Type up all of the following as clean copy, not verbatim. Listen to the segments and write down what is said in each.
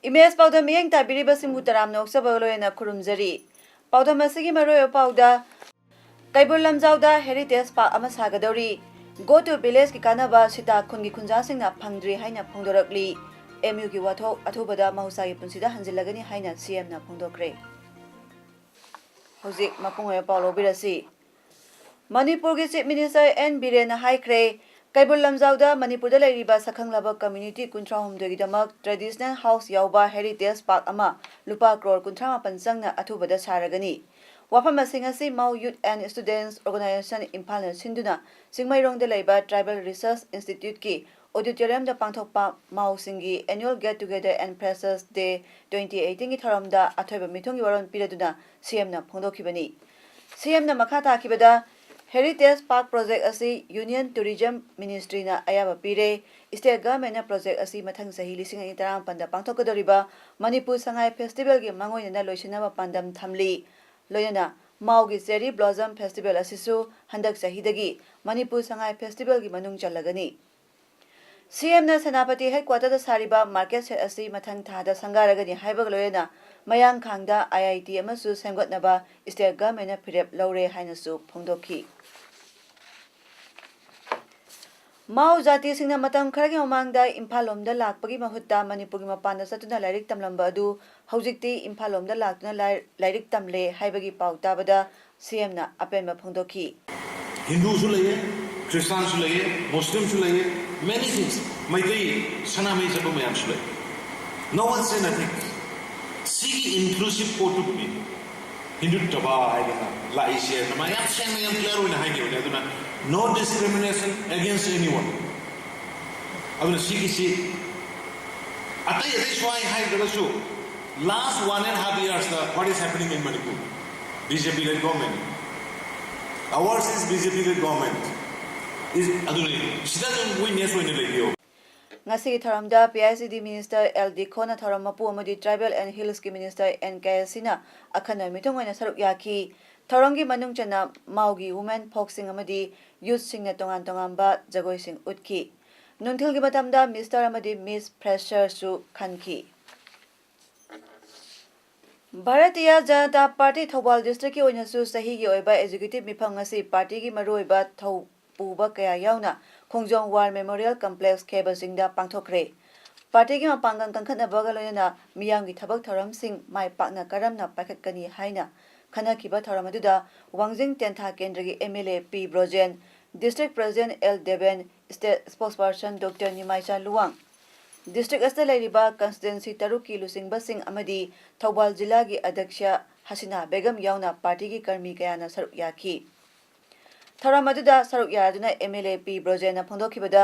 Image पाउदा मियंग ताबिरिबा सिंगु तराम नोक्सबा लोयना खुरुमजरी पाउदा मसिगी मरोय पाउदा Keibul लमजाउदा heritage park अमा सागदौरी गो to village की कानाबा सिता खुनगी खुंजा सिंगना फंगद्री हाइना फोंदोरकली MU की वाथो अथुबदा महुसागी पुंसिदा हंजिलगनी हाइना सीएम ना फोंदोक्रे हौजिक मपुंगय पाउलो बिरसी मणिपुर की चीफ मिनिस्टर एन बीरेन हाइक्रे कैबुल लमजाउदा मणिपुर लेरिबा सखंगलाबा कम्युनिटी 93 गिदमक ट्रेडिशनल हाउस यावबा हेरिटेज पार्क अमा लुपा करोड़ 58 चंगना अथुबदा सारगनी वाफम असी Mao youth and students organisation Imphal सिंधुना सिंगमैरोंग लेबा ट्राइबल रिसर्च इंस्टीट्यूट की ऑडिटोरियम दा पांथोकपा माउ सिंगी annual get together and freshers day 2018 की थरमदा अथोइबा मिथुंगी वरोन पिरदुना सीएम ना फोंदोखिबनी सीएम ना मखा ताकिबदा हेरिटेज पार्क प्रोजेक्ट असी यूनियन टूरिज्म मिनिस्ट्री ना अयाबा पीरे स्टेट गवर्नमेंट प्रोजेक्ट असी मथंग सही 2015 पांथोकदोरिबा मणिपुर संगाई फेस्टिवल की मंगोइना लोइसिनबा पांदम थमली लोयना माउगी चेरी ब्लॉसम फेस्टिवल असिसु हंदक सहीदगी मणिपुर संगाई फेस्टिवल की मनुंग चलगनी सीएम ना सेनापति हेडक्वार्टर सारिबा मार्केट सेट असी मथंग थादा संगारगनी हाइबग लोयना मयांग खांगदा आईआईटी अमसु सेमगतनबा स्टेट गवर्नमेंट फिरेप लौरे हाइनसु फोंदोखी माउ जाति सिंगना मतम खरगी ममांगदा इम्फाल लोमदा लाकपगी महुत्ता मणिपुर की मपान सतुना लाइरिक तमलंबा अदु हौजिक्ति इम्फाल लोमदा लाक्तुना लाइरिक तमले हाइबगी पाउ ताबदा सीएम ना अपेन फोंदोखी हिंदू सु लगे क्रिश्चियन सु लगे मुस्लिम सु लगे मेनी थिंग्स मैदै सनामै जब मयाम सु लगे नो वन से नथिंग सी इंक्लूसिव कोटु बि हिंदू तबा हाइगना लाइसे नमा याम सेंग याम क्लियर होना हाइगे अदुना no discrimination against anyone aduna C atai swai hai galasu last 1.5 years what is happening in Manipur BJP led government ours is BJP led government is aduna sida witness hoine leyo ngasi tharamda PICD minister LD Khona tharam mapu amadi tribal and hills ki minister NKS sina akhana mitong oina saruk yaki थौरंगी मनुंग चना माउगी women focusing अमदी youth सिंग तोंगान तोंगानबा जगोई सिंग उतकी नुंथिलगी मतमदा mister अमदी miss fresher सु खनकी Bharatiya Janata party Thoubal district की ओइनसु सही की ओइबा educative मिफंग असि party की मरोइबा थौ पुबा कया यावना खोंजोंग वार मेमोरियल कॉम्प्लेक्स खेबसिंगदा पांथोखरे पार्टी की मपांगन कंखनबगा लोयना मियांगी थबक थौरम सिंग माय पाकना करमना पाखतकनी हाइना खनकिबा थौरमदुदा वांगजिंग टेंथा केंद्र की MLA P Brojen district president L Deven state spokesperson doctor Nimaicha Luwang district अस्ते लेरिबा कंस्टिट्युएंसी तरुक की लुसिंगबा सिंग अमदी थौबाल जिला की अध्यक्ष हसीना बेगम यावना पार्टी की कर्मी कयाना सरुक याखी थौरमदुदा सरुक यादुना MLA P ब्रोजेन फोंदोखिबदा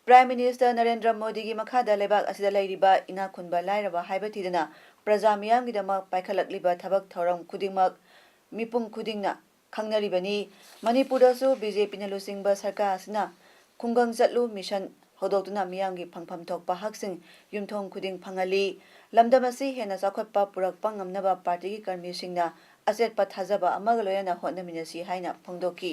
prime minister Narendra Modi की मखादा लेबाक असिदा लेरिबा इना खुनबा लाइरबा हाइबथिदना प्रजा मियामगिदमक पाइखलकलिबा थबक थौरम खुदिमक मिपुंग खुदिंगना खंगनरिबनी मणिपुरदसु बीजेपी न लुसिंगबा सरकार असना खुंगंग चटलु मिशन होदोक्तुना मियामगी फंगफम थोकपा हकसिंग युमथोंग खुदिंग फंगली लमदमसी हेना चाखोटपा पुरकपा ngamnaba पार्टी की कर्मीसिंगना असेटपा थाजबा अमग लोयना होनमिनसी हाइना फोंदोकी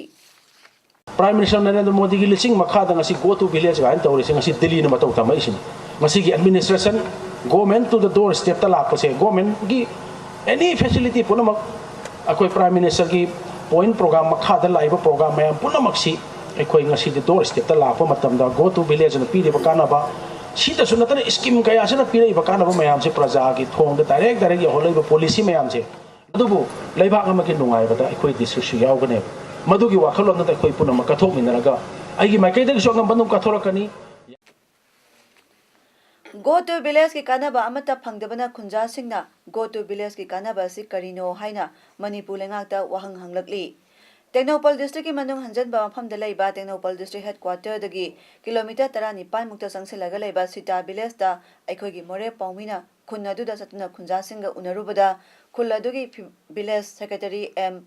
प्राइम मिनिस्टर नरेंद्र मोदी की लिसिंग मखादा ngasi go to village गाइन तौरिसे ngasi दिल्ली न मतौ तमाइसिन ngasi की administration government to the doorstep ता लापसे गवर्नमेंट की एनी फैसिलिटी पुनमक अखोई प्राइम मिनिस्टर की पॉइंट प्रोग्राम मखादा लाइव प्रोग्राम मयाम पुनमक सी अखोई ngasi द डोर स्टेप ता लाप मतमदा go to village न पीरे बकानाबा सीता सुनतन स्कीम कया से पीरे बकानाबा मयाम से प्रजा की थोंग द डायरेक्ट यहोलेब पॉलिसी मयाम से अदुबु लेबाक अमकी नुंगाइबदा अखोई डिस्ट्रिक्ट सु यावगने मधुगी वाखलोन द अखोई पुनमक कथोमिनरगा आइगी माइकैदग सोंगम बनुम कथोरकनी गो टू विलेज की कानबा अमता फंगदबना खुंजा सिंगना गो टू विलेज की कानबा सि करिनो हाइना मणिपुर लेंगाता वाहंग हंगलकली टेक्नोपॉल डिस्ट्रिक्ट की मनोंग हंजनबा मफमदा लेबा टेक्नोपॉल डिस्ट्रिक्ट हेडक्वार्टर दगी किलोमीटर 19 मुक्ता संगसिलगा लेबा सीता विलेज दा अखोगी मोरे पाउमिना खुन अदुदा सतुना खुंजासिंगा उनरुबदा खुल अदुगी विलेज सेक्रेटरी एम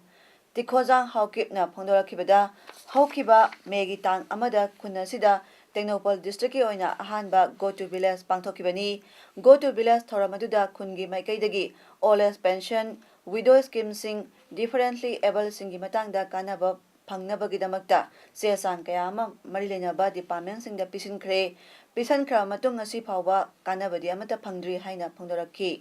तिखोजांग हाउकिपना फोंदोरखिबदा हौखिबा मेगी तांग अमदा खुन असिदा टेक्नोपॉल डिस्ट्रिक्ट की ओइना अहानबा गो टू विलेज पांथोखिबनी गो टू विलेज थोरमदुदा खुनगी माइकैदगी old age pension widow scheme सिंग डिफरेंटली एबल सिंगी मतंगदा कानाबा फंगनबगिदमक्ता सेसांग कयामा मरि लेनाबा डिपार्टमेंट सिंगदा पिसनख्रा मतुंग ngasi फावबा कानाबदि अमता फंगद्रि हाइना फोंदोरखि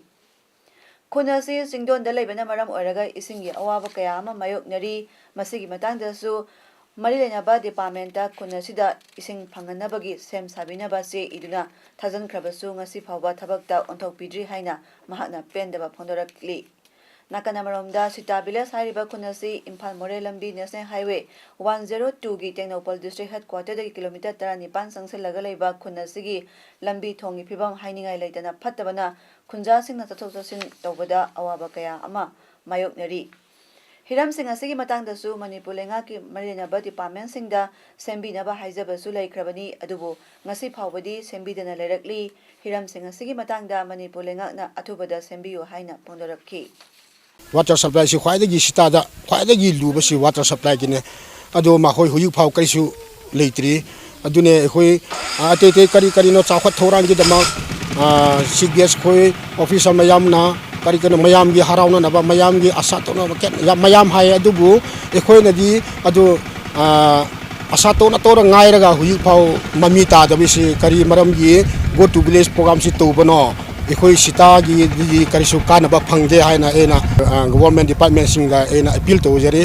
खुनसी सिंगदोंदा लेबना मरम ओरगा इसिंगी अवाबा कयामा मायोकनरी मसिगी मतंगदासु मरि लेनाबा डिपार्टमेंटा खुनसीदा इसिंग फंगनबगी सेम साबिनाबा से इदुना थाजनख्रबसु ngasi फावबा थबकता ओंथोकपिद्रि हाइना महाना पेंदबा फोंदोरखलि नाकानामरोमदा सीता विलेज हाइरिबा खुनसी इम्फाल मोरे लंबी नेशनल हाईवे 102 की टेक्नोपॉल डिस्ट्रिक्ट हेडक्वार्टर किलोमीटर 19 संगसिलगा लेबा खुनसीगी लंबी थोंगी फिबम हाइनिंगाई लेतना फत्तबना खुंजासिंगना चथोक चसिन तौबदा अवाबा कया अमा मायोकनरी हिरमसिंग असिगी मतंगदसु मणिपुर लेंगा की मरिलेनाबा डिपार्टमेंट सिंगदा सेंबिनाबा हाइजबसु लेख्रबनी अदुबो ngasi फावबदी सेंबिदना लेरकली हिरमसिंग असिगी मतंगदा मणिपुर लेंगाना अथुबदा सेंबियो हाइना फोंदोरखि वाटर सप्लाई से ख्वाइदगी सितादा ख्वाइदगी लुबसी वाटर सप्लाई किने अदो माखोय हुयु फाव करिसु लेत्रि अदुने खोय अते ते करी करिनो चाखत थौरांगी दमा सीबीएस खोय ऑफिसर मयामना करी कनो मयाम गी हरावना नबा मयाम गी आशा तो न मयाम हाय अदुबु एखोय नदी अदो आशा तो न तोर ngairaga हुयु फाव ममी तादबिसि करी मरम गी गो टू विलेज प्रोग्राम सि तोबनो एखोई सीता की करिसु कानबा फंगदे हाइना एना गवर्नमेंट डिपार्टमेंट सिंगा एना अपील तौजरे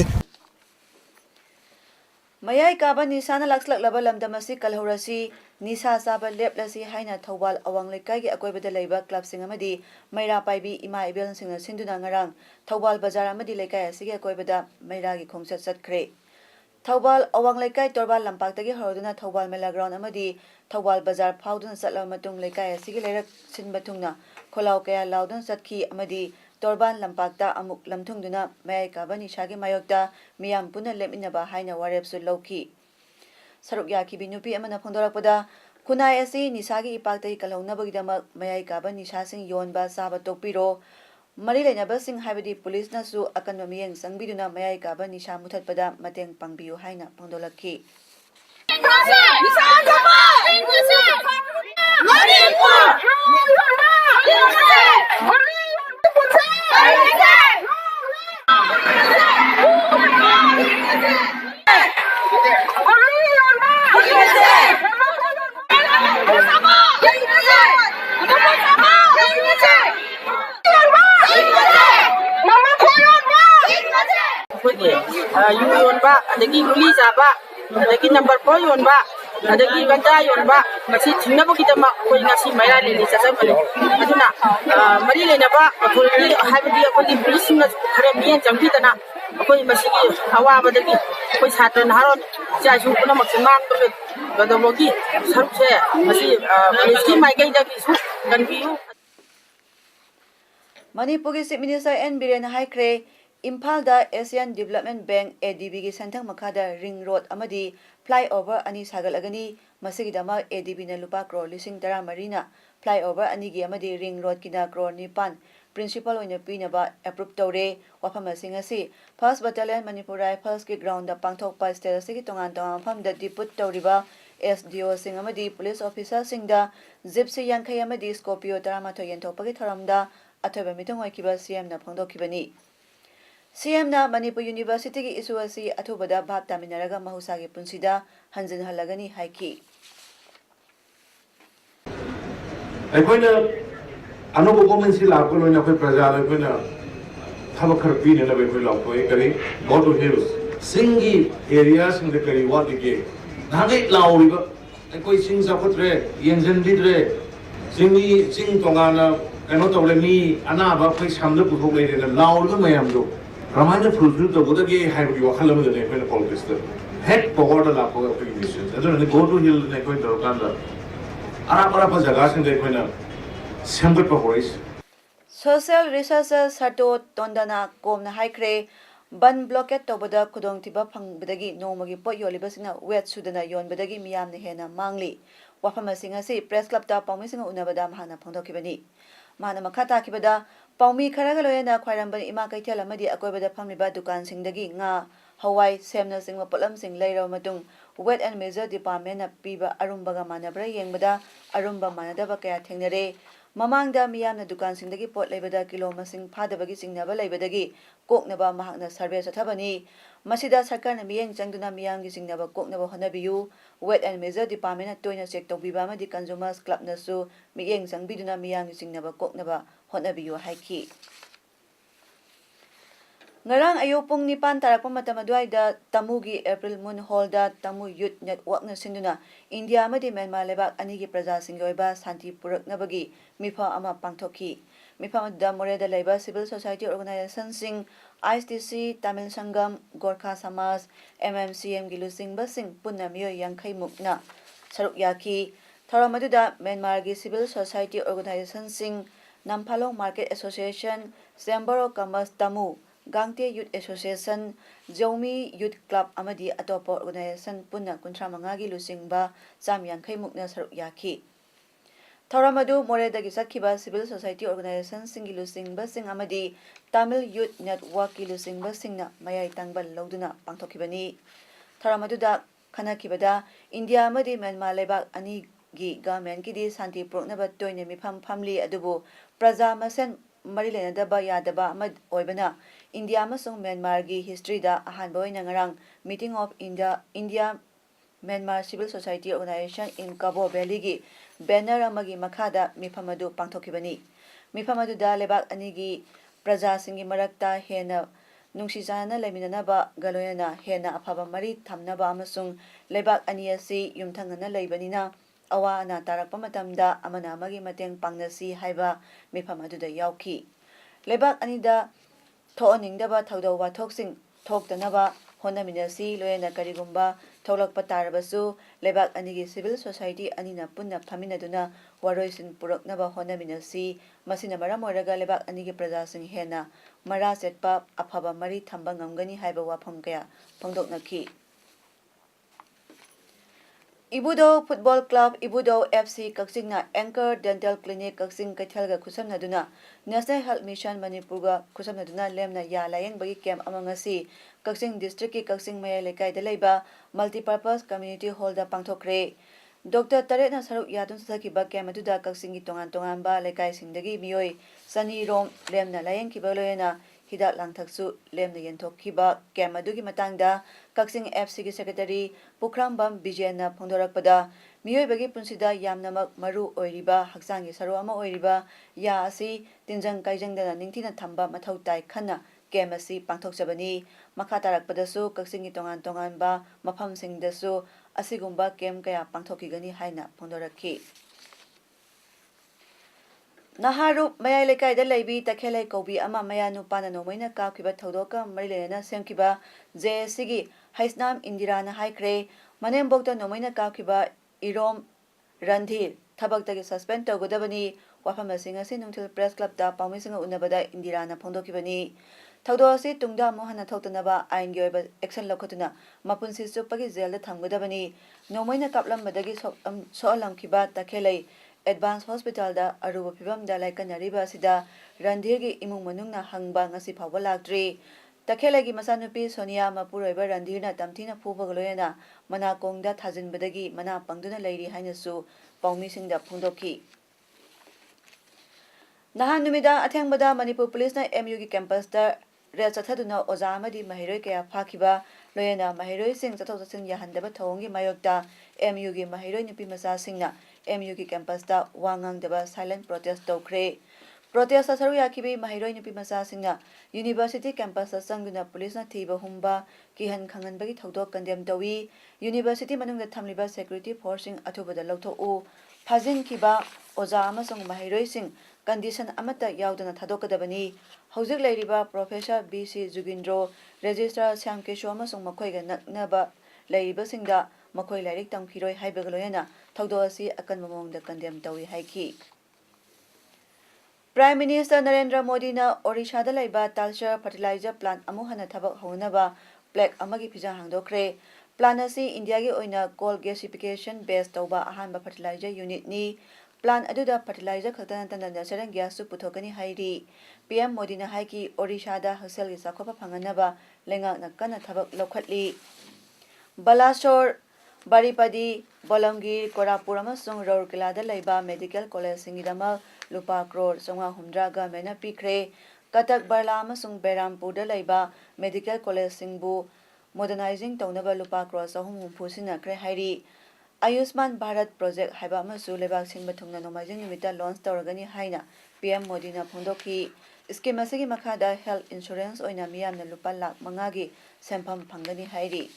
मयाई काबा निशाना लक्सलक्लबा लमदमसी कलहौरसी निशा चाबा लेपलसी हाइना थौबाल अवांग लेकाई अकोइबदा लेबा क्लबसिंग अमदी मैरा पाइबी इमा इबेल सिंग सिंदुना ngarang थौबाल बाजार अमदी लेकाई असिगे अकोइबदा मैरागी खोंगसत सतख्रे थौबाल अवांग लेकाई तोरबाल लंपाक्तगी हरदुना थौबाल मेला ग्राउंड अमदी थौबाल बाजार फाउदुना चतला मतुंग लेकाई असिगे लेरक सिनबथुंगना खोलाव कया लाउदुन चतखी अमदी तोरबान लंपाक्ता अमुक लमथुंगदुना मयाई काबा निशागी मायोक्ता मियाम पुना लेमिनबा हाइना वारेपसु लौखि सरुक याखिबि नुपि अमना फोंदोरकपदा खुनाई असि निशागी इपाक्तगी कलौनबगिदमक मयाई काबा निशासिंग योनबा साबा तोकपिरो मरि लेनाबसिंग हाइबदि पुलिसनासु अकनबा मियेंग संगबिदुना मयाई काबा निशा मुथतपदा मतेंग पांगबियु हाइना फोंदोलखि योनबा अदगी गुली जाबा अदगी नंबर 4 योनबा अदगी गंजा योनबा मसी थिंगनबगिदमा कोई ngasi मैरा लेले चचबले अदुना मरि लेनबा अथॉरिटी हाइबदी अकोगी पुलिसना खरे मियन जंगीदना अकोई मसीगी अवाबदगी कोई छात्र नहारो चाइसु पुनमक मांग गदबोगी सरुसे मसी पुलिसकी माइगैदगी सु कन्फियु Manipur chief minister N Biren हाइख्रे इम्फाल दा एशियन डेवलपमेंट बैंक एडीबी की संथंग मखादा रिंग रोड अमदी फ्लाईओवर अनि सागलगनी मसिगिदमा एडीबी न लुपा करोड़ 13 ना फ्लाईओवर अनि गी अमदी रिंग रोड किना करोड़ 9 प्रिंसिपल ओइना पीनबा अप्रूव तौरे वाफम सिंग असि फर्स्ट बटालियन मणिपुर राइफल्स की ग्राउंड दा पांगथोकपा स्टेट असि की तोंगान तोंगान मफम दा डिपुट तौरिबा एसडीओ सिंग अमदी पुलिस ऑफिसर सिंग दा जिप्सी यांखै अमदी स्कॉर्पियो 13 यंथोपगी थरमदा अथबा मिथुंग ओइकिबा सीएम ना फोंदोखिबनी सीएम ना मणिपुर यूनिवर्सिटी की इशू असी अथुबदा भाप तामिनरगा महुसागी पुंसिदा हंजन हलगनी हाइकी अखोइना अनोबो गवर्नमेंट सि लाको लोइना अखोइ प्रजा अखोइना थबक खर पीने लबे अखोइ लाको करी गो टू हिल्स सिंगी एरिया सिंग द करी वाट के नागे लाउरिबा अखोइ सिंग जाखोत्रे यंजन दिद्रे सिंगी सिंग तोंगाना कनो तौले मी अनाबा अखोइ सामने पुथोक लेदेना लाउरगा मयामदो रामायण फुलफिल तौबदगी हाइबगी वखल अमदने अखोइना पॉलिटिक्स हेड पावर दा लाको अखोइ मिशन अदुना गो टू हिल ने अखोइ दरकांदा अराब जगह सिंग अखोइना सेमगत पहोइस सोशल रिसर्चर सटो तोंदना कोमना हाइख्रे ban blockade tawbada khudongtiba phangbadagi nomagi pot yolibasina wet sudana yonbadagi miyamna hena mangli wafam asing asi press club ta paumi singa unabada mahana phangdokibani mahana makha takibada paumi kharaga loyana khwairamban ima kaithel amadi akoibada phamliba dukan singdagi nga hawai semna singwa polam sing leiraw matung wet and measure department na piba arumbaga manabra yengbada arumba manadaba kaya thengnare mamangda miyamna dukan singdagi pot leibada kilo masing phadabagi singnaba leibadagi koknaba mahakna survey sathabani masida sarkarna miyeng changduna miyamgi singnaba koknaba honabiyu wet and measure department na toina check tawbiba amadi consumers club nasu miyeng changbiduna miyamgi singnaba koknaba honabiyu haiki ngarang ayo pung nipan tarakpa matam aduaida tamugi April Moon Hall da tamu youth network na sinduna India amadi Myanmar lebak anigi praja singgi oiba santi puraknabagi mifa ama pangthokhi mifa aduda moreda leiba civil society organization sing ISTC Tamil Sangam Gorkha Samaj MMCM gi lusing basing punna miyo yangkhai mukna saruk yaki thoram aduda Myanmar gi civil society organization sing Namphalong Market Association Chamber of Commerce Tamu Gangte Youth Association, Jomi Youth Club amadi atopo organization punna kuntra mangagi lusingba samyangkhai mukna saruk yaki. Thoramadu moredagi sakhiba civil society organization singi lusingba sing amadi Tamil Youth Network ki lusingba singna mayai tangbal loduna pangthokibani. Thoramadu khanakibada India amadi Myanmar lebak ani gi government ki di santi puroknaba toine mifam family adubu praja masen marilenadaba yadaba amad oibana India amasung Myanmar gi history da ahanba oina ngarang meeting of India Myanmar Civil Society Organization in Cabo Valley gi banner amagi makhada mifamadu pangthokibani mifamadu da lebak anigi praja singi marakta hena nungsijana leminanaba galoyana hena afaba mari thamnaba amasung lebak ani asi yumthangana leibanina awa ana tarakpa matamda amana amagi mateng pangnasi haiba mifamadu da yauki lebak anida thoaningdaba thawdaw wathoksing thoktanaba honaminasi loyana karigumba tholakpa tarabasu lebak anigi civil society anina punna phaminaduna waroisin puraknaba honaminasi masina maram oiraga lebak anigi prajasing hena mara setpa afaba mari thamba ngamgani haiba wafam kaya phangdoknakhi Ibudo Football Club Ibudo FC Kaksingna Anchor Dental Clinic Kaksing Kaithalga Kusamnaduna National Health Mission Manipurga Kusamnaduna Lemna Ya Layeng Bagi Camp Amangasi Kaksing District ki Kaksing Maya Lekai Delaiba Multipurpose Community Hall da Pangthokre Dr. Taret na saruk yadun sasakiba camp aduda Kaksing gi tongan ba Lekai Singdagi Miyoi Sani Rom Lemna Layeng Kibaloyana Hidak Langthaksu Lemna Yenthokkiba camp adugi matangda Kaksing FC ki Secretary Pukrambam Bijayana Phongdorakpada Miyoibagi Punsida Yamnamak Maru Oiriba Haksangi Saru ama Oiriba Ya asi Tinjang Kaijangdana Ningtina Thamba Mathau Tai Khana Game asi Pangthokjabani Makha tarakpadasu Kaksing gi tongan ba mafamsingdasu asigumba game kaya pangthokigani haina phongdorakhi Naharu Maya Lekai da Leibi Takhelai Kobi ama Maya Nupana Nomaina Kakhiba Thodoka Marilena Semkiba JSigi Haisnam Indirana Haikre Manembokta Nomaina Kakhiba Irom Randhir Thabaktagi suspend tawgodabani Wafamasinga Sinungthil Press Club da Pawmisinga Unabada Indirana Phongdokibani Thawdoasi Tungda Mohana Thotanaba Ain gi oiba action lokotuna Mapunsi Supagi Jail da Thamgodabani Nomaina Kaplambadagi Soalamkiba Takhelai Advanced Hospital da Aruba Pibam da Laikanariba Sida Randhirgi Imung Manungna Hangba ngasi phawba laktri Takhelagi masanupi Sonia Mapuroiba Randhirna tamthina phubagaloyana mana kongda thajinbadagi mana pangduna leiri hainasu pawmisingda phungdokhi Nahan numida athengbada Manipur Police na MU gi campus da red chathaduna oja amadi mahiroi kaya phakiba loyana mahiroi sing chathokchasin yahandaba thawongi mayokta MU gi mahiroi nupi macha singna MU gi campus da wangang deba silent protest tawkre protest asaru yakibi mahiroi nupi macha singna university campus sangduna police na thiba humba kihan khangan bagi thawdok condemn tawi university manungda thamliba security forcing athubada lawthoku phajin kiba oja amasung mahiroi sing condition amata yaudana thadokadabani hojik leiriba professor BC Jugindro registrar Syamkesho amasung makhoiga naknaba leiriba singda makhoi lairik tamkhiroi haibagaloyana thawdo asi akan mamongda condemn tawi haiki Prime Minister Narendra Modi na Odisha da laiba Talcher Fertilizer Plant amu hana thabak haunaba plaque amagi phija hangdokre. Plant asi India gi oina coal gasification based tauba ahanba fertilizer unit ni. Plant aduda fertilizer khaktan tan natural gas su puthokani hairi. PM Modi na haiki Odisha da hosel gi sakhopa phanganaba lengak na kana thabak lokhatli. Balasore Baripadi Bolangir Korapur amasung Rourkela da laiba medical college singidama Lupa crore songa humdraga mena pikre Katak Barla amasung Berampur da laiba medical college singbu modernizing taunaba Lupa crore sahum humpusina kre hairi Ayushman Bharat project haiba amasu lebak sinba thungna nomajing nimita launch tawragani haina PM Modi na phondoki scheme asigi makhada health insurance oina miyamna lupa lakh mangagi sempham phangani hairi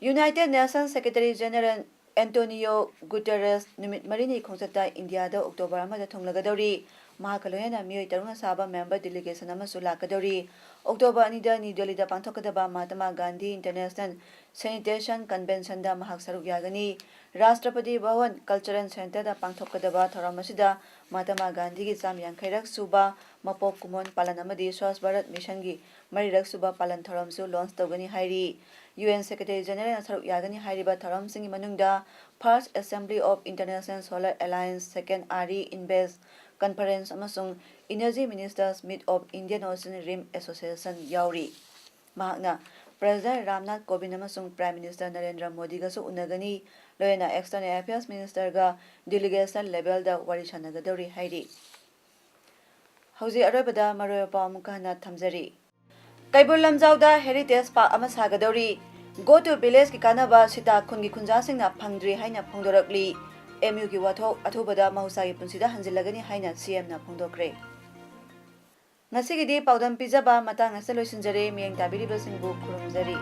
United Nations Secretary General Antonio Guterres numit marini khongchata India da October amada thonglagadori mahakaloyana miyoi taruna saba member delegation amasu lakadori October anida New Delhi da pangthokadaba Mahatma Gandhi International Sanitation Convention da mahak saruk yagani Rashtrapati Bhavan Cultural Center da pangthokadaba thoramasida Mahatma Gandhi gi cham yankairak suba mapok kumon palan amadi Swachh Bharat Mission gi marirak suba palan thoramsu launch tawgani hairi UN Secretary General Saruk Yagani Hairiba Tharam Singh Manungda First Assembly of International Solar Alliance Second RE Invest Conference amasung Energy Ministers Meet of Indian Ocean Rim Association Yauri Mahakna President Ramnath Kovind amasung Prime Minister Narendra Modi ga su unagani loyana External Affairs Minister ga delegation level da warisanagadori hairi Hauzi arabada maroyapa mukana thamjari Kaibul Lamjauda Heritage Park ama sagadori Go to village ki kanaba sita khungi khunja singna phangdri haina phongdorakli MU ki wathok athubada mahusa gi punsida hanjilagani haina CM na phongdokre Ngasi gi di paudam pijaba matang aseloisinjare miyeng tabiri basingbu khurumjari